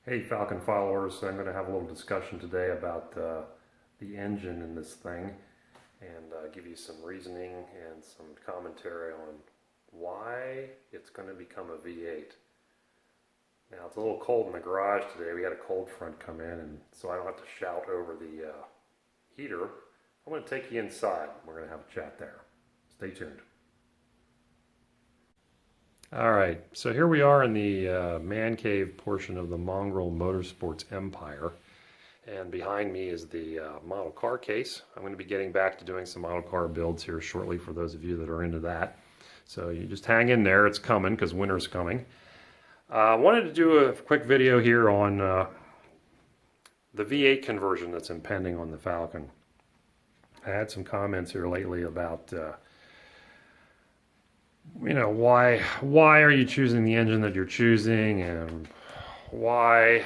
Hey Falcon followers, I'm going to have a little discussion today about the engine in this thing and give you some reasoning and some commentary on why it's going to become a V8. Now it's a little cold in the garage today. We had a cold front come in, and so I don't have to shout over the heater. I'm going to take you inside. We're going to have a chat there. Stay tuned. All right, so here we are in the man cave portion of the Mongrel Motorsports empire. And behind me is the model car case. I'm going to be getting back to doing some model car builds here shortly for those of you that are into that. So you just hang in there, it's coming because winter's coming. I wanted to do a quick video here on the V8 conversion that's impending on the Falcon. I had some comments here lately about why are you choosing the engine that you're choosing, and why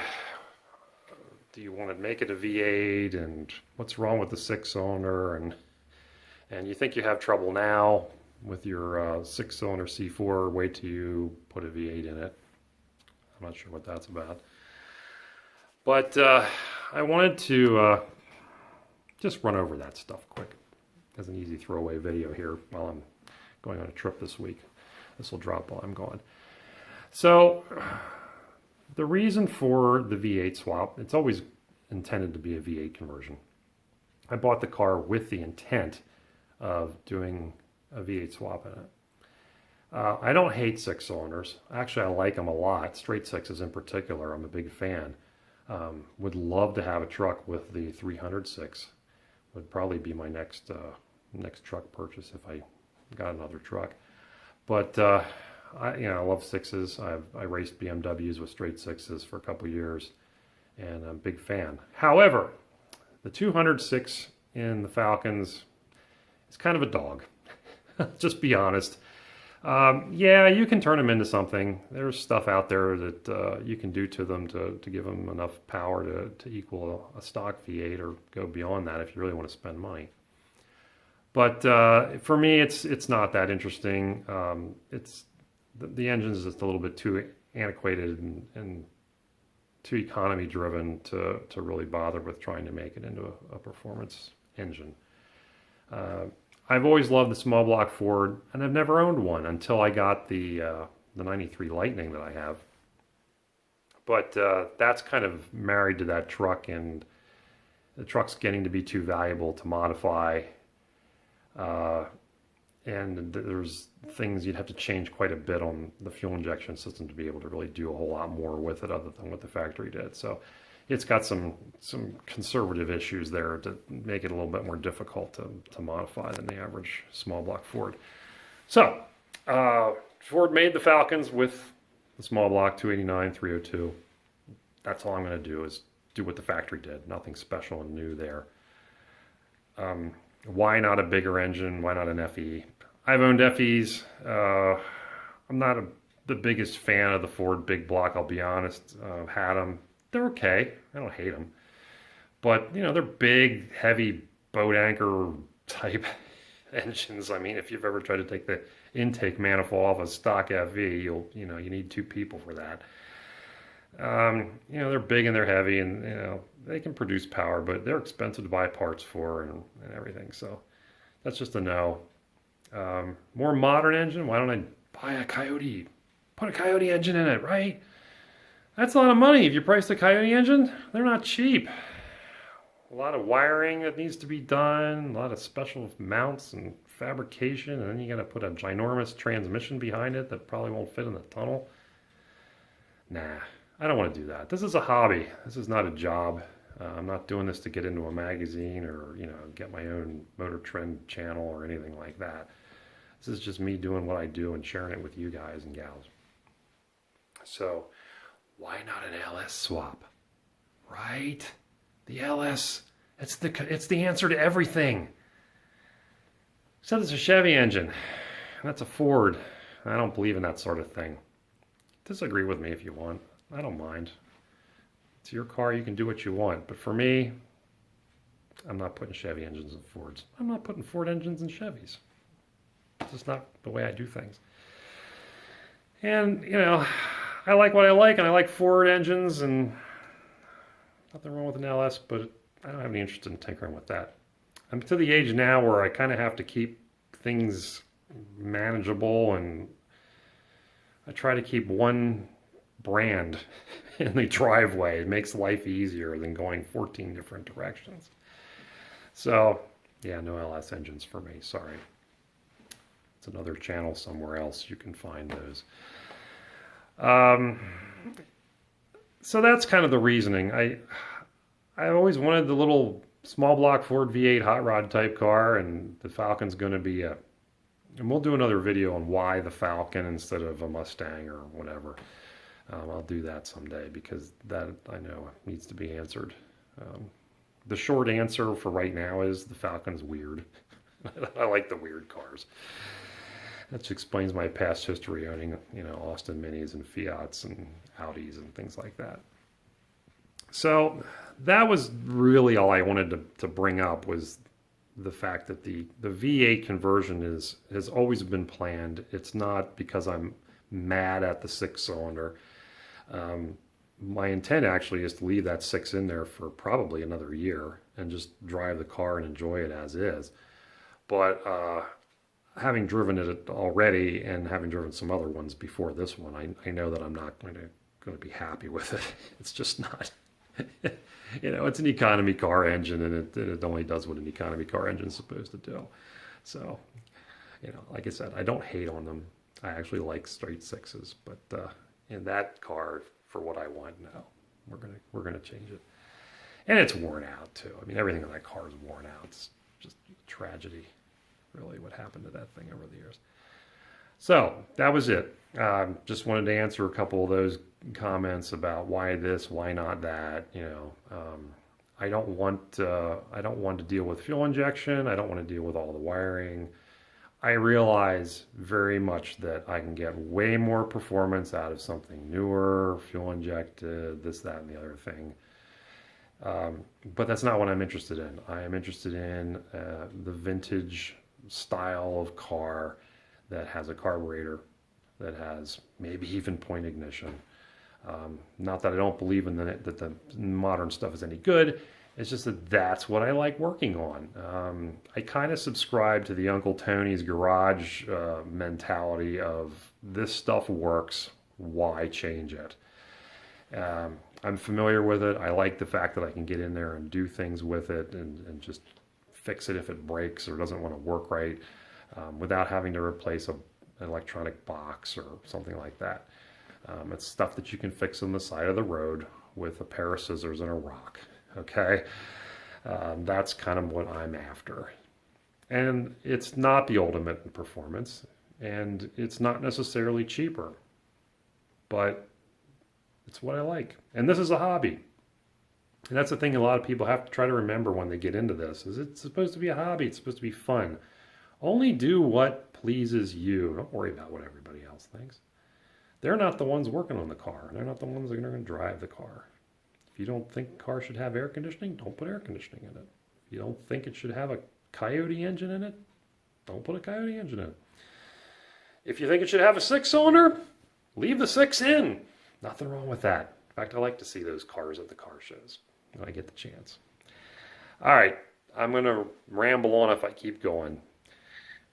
do you want to make it a V8, and what's wrong with the 6-cylinder, and you think you have trouble now with your 6-cylinder C4, wait till you put a V8 in it. I'm not sure what that's about, but I wanted to just run over that stuff quick as an easy throwaway video here while I'm going on a trip this week. This will drop while I'm gone. So the reason for the V8 swap, it's always intended to be a V8 conversion. I bought the car with the intent of doing a V8 swap in it. I don't hate 6-cylinders. Actually, I like them a lot. Straight sixes in particular, I'm a big fan. Would love to have a truck with the 306. Would probably be my next truck purchase if I got another truck. But I love sixes. I raced BMWs with straight sixes for a couple years, and I'm a big fan. However, the 206 in the Falcons is kind of a dog. Just be honest. Yeah, you can turn them into something. There's stuff out there that you can do to them to give them enough power to equal a stock V8 or go beyond that if you really want to spend money. But for me, it's not that interesting. The engine is just a little bit too antiquated and too economy driven to really bother with trying to make it into a performance engine. I've always loved the small block Ford, and I've never owned one until I got the 93 Lightning that I have. But that's kind of married to that truck, and the truck's getting to be too valuable to modify. And there's things you'd have to change quite a bit on the fuel injection system to be able to really do a whole lot more with it other than what the factory did. So it's got some conservative issues there to make it a little bit more difficult to modify than the average small block Ford. So Ford made the Falcons with the small block 289, 302. That's all I'm going to do is do what the factory did. Nothing special and new there. Why not a bigger engine? Why not an FE? I've owned FEs. I'm not the biggest fan of the Ford big block, I'll be honest. I've had them. They're okay. I don't hate them. But, they're big, heavy boat anchor type engines. I mean, if you've ever tried to take the intake manifold off a stock FE, you need two people for that. They're big and they're heavy, and they can produce power, but they're expensive to buy parts for and everything. So that's just a no. More modern engine. Why don't I buy a Coyote? Put a Coyote engine in it, right? That's a lot of money. If you price the Coyote engine, they're not cheap. A lot of wiring that needs to be done, a lot of special mounts and fabrication, and then you got to put a ginormous transmission behind it that probably won't fit in the tunnel. Nah. I don't want to do that. This is a hobby. This is not a job. I'm not doing this to get into a magazine or, get my own Motor Trend channel or anything like that. This is just me doing what I do and sharing it with you guys and gals. So, why not an LS swap? Right? The LS, it's the answer to everything. Except it's a Chevy engine. That's a Ford. I don't believe in that sort of thing. Disagree with me if you want. I don't mind. It's your car, you can do what you want. But for me, I'm not putting Chevy engines in Fords. I'm not putting Ford engines in Chevys. It's just not the way I do things. And, I like what I like, and I like Ford engines, and nothing wrong with an LS, but I don't have any interest in tinkering with that. I'm to the age now where I kind of have to keep things manageable, and I try to keep one brand in the driveway. It makes life easier than going 14 different directions. So, yeah, no LS engines for me. Sorry. It's another channel somewhere else. You can find those. So that's kind of the reasoning. I always wanted the little small block Ford V8 hot rod type car, and the Falcon's going to be a. And we'll do another video on why the Falcon instead of a Mustang or whatever. I'll do that someday because that I know needs to be answered. The short answer for right now is the Falcon's weird. I like the weird cars. That explains my past history owning, Austin Minis and Fiats and Audis and things like that. So that was really all I wanted to bring up, was the fact that the V8 conversion has always been planned. It's not because I'm mad at the 6-cylinder. My intent actually is to leave that 6 in there for probably another year and just drive the car and enjoy it as is. But having driven it already and having driven some other ones before this one, I know that I'm not going to be happy with it. It's just not. It's an economy car engine, and it only does what an economy car engine is supposed to do. So, like I said, I don't hate on them. I actually like straight 6s, but in that car, for what I want, no, we're gonna change it. And it's worn out too. I mean, everything in that car is worn out. It's just a tragedy, really, what happened to that thing over the years. So that was it. Just wanted to answer a couple of those comments about why this, why not that. I don't want to deal with fuel injection. I don't want to deal with all the wiring. I realize very much that I can get way more performance out of something newer, fuel injected, this, that, and the other thing. But that's not what I'm interested in. I am interested in the vintage style of car that has a carburetor, that has maybe even point ignition. Not that I don't believe in that the modern stuff is any good. It's just that that's what I like working on. I kind of subscribe to the Uncle Tony's garage mentality of this stuff works, why change it? I'm familiar with it. I like the fact that I can get in there and do things with it and just fix it if it breaks or doesn't want to work right, without having to replace an electronic box or something like that. It's stuff that you can fix on the side of the road with a pair of scissors and a rock. Okay, that's kind of what I'm after. And it's not the ultimate in performance, and it's not necessarily cheaper, but it's what I like. And this is a hobby. And that's the thing a lot of people have to try to remember when they get into this, is it's supposed to be a hobby. It's supposed to be fun. Only do what pleases you. Don't worry about what everybody else thinks. They're not the ones working on the car. They're not the ones that are going to drive the car. If you don't think a car should have air conditioning, don't put air conditioning in it. If you don't think it should have a Coyote engine in it, don't put a Coyote engine in it. If you think it should have a 6-cylinder, leave the 6 in. Nothing wrong with that. In fact, I like to see those cars at the car shows when I get the chance. All right, I'm going to ramble on if I keep going.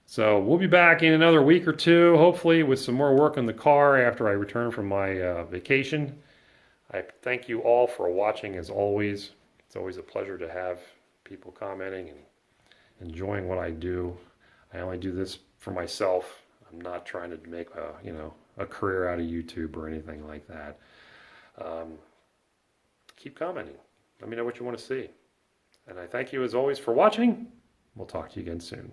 So we'll be back in another week or two, hopefully, with some more work on the car after I return from my vacation. I thank you all for watching, as always. It's always a pleasure to have people commenting and enjoying what I do. I only do this for myself. I'm not trying to make a career out of YouTube or anything like that. Keep commenting. Let me know what you want to see. And I thank you, as always, for watching. We'll talk to you again soon.